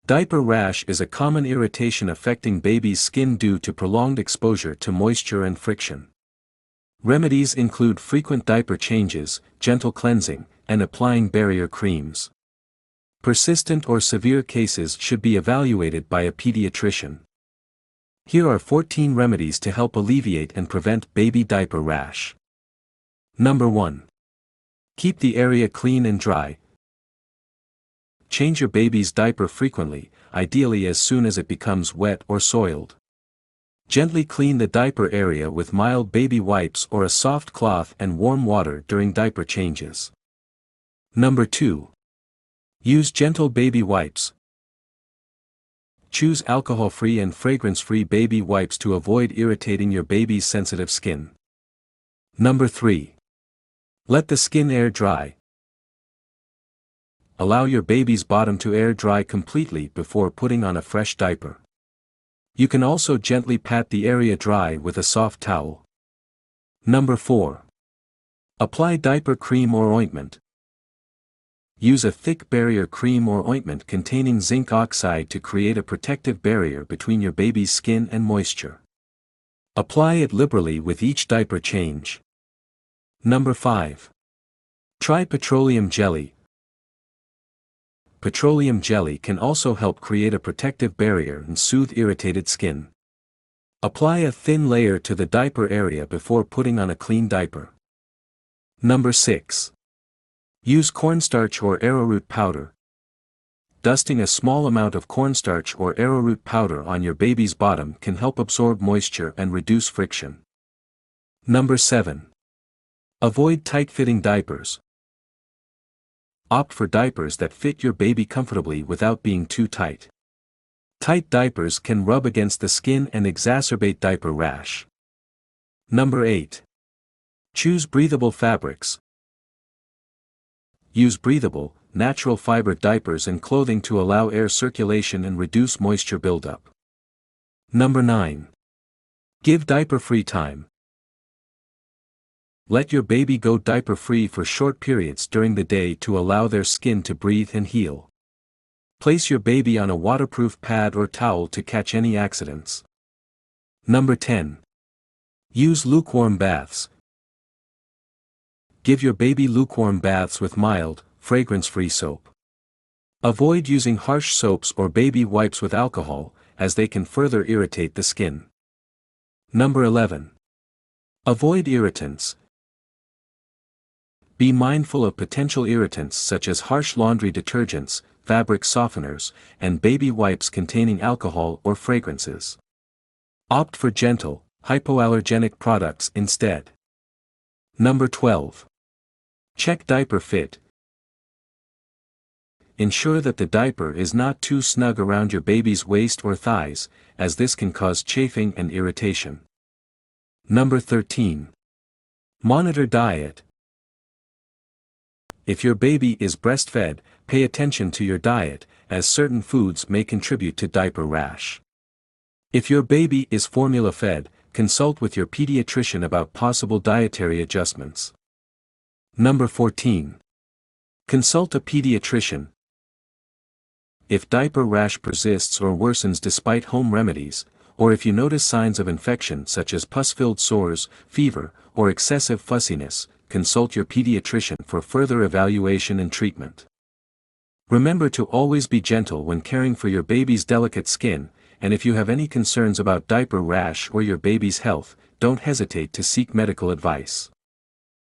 Diaper rash is a common irritation affecting babies' skin due to prolonged exposure to moisture and friction. Remedies include frequent diaper changes, gentle cleansing, and applying barrier creams. Persistent or severe cases should be evaluated by a pediatrician. Here are 14 remedies to help alleviate and prevent baby diaper rash. Number 1. Keep the area clean and dry. Change your baby's diaper frequently, ideally as soon as it becomes wet or soiled. Gently clean the diaper area with mild baby wipes or a soft cloth and warm water during diaper changes. Number 2. Use gentle baby wipes. Choose alcohol-free and fragrance-free baby wipes to avoid irritating your baby's sensitive skin. Number 3. Let the skin air dry. Allow your baby's bottom to air dry completely before putting on a fresh diaper. You can also gently pat the area dry with a soft towel. Number 4. Apply diaper cream or ointment. Use a thick barrier cream or ointment containing zinc oxide to create a protective barrier between your baby's skin and moisture. Apply it liberally with each diaper change. Number 5. Try petroleum jelly. Petroleum jelly can also help create a protective barrier and soothe irritated skin. Apply a thin layer to the diaper area before putting on a clean diaper. Number 6. Use cornstarch or arrowroot powder. Dusting a small amount of cornstarch or arrowroot powder on your baby's bottom can help absorb moisture and reduce friction. Number 7. Avoid tight-fitting diapers. Opt for diapers that fit your baby comfortably without being too tight. Tight diapers can rub against the skin and exacerbate diaper rash. Number 8. Choose breathable fabrics. Use breathable, natural fiber diapers and clothing to allow air circulation and reduce moisture buildup. Number 9. Give diaper-free time. Let your baby go diaper-free for short periods during the day to allow their skin to breathe and heal. Place your baby on a waterproof pad or towel to catch any accidents. Number 10. Use lukewarm baths. Give your baby lukewarm baths with mild, fragrance-free soap. Avoid using harsh soaps or baby wipes with alcohol, as they can further irritate the skin. Number 11. Avoid irritants. Be mindful of potential irritants such as harsh laundry detergents, fabric softeners, and baby wipes containing alcohol or fragrances. Opt for gentle, hypoallergenic products instead. Number 12. Check diaper fit. Ensure that the diaper is not too snug around your baby's waist or thighs, as this can cause chafing and irritation. Number 13. Monitor diet. If your baby is breastfed, pay attention to your diet, as certain foods may contribute to diaper rash. If your baby is formula-fed, consult with your pediatrician about possible dietary adjustments. Number 14. Consult a pediatrician. If diaper rash persists or worsens despite home remedies, or if you notice signs of infection such as pus-filled sores, fever, or excessive fussiness, consult your pediatrician for further evaluation and treatment. Remember to always be gentle when caring for your baby's delicate skin, and if you have any concerns about diaper rash or your baby's health, don't hesitate to seek medical advice.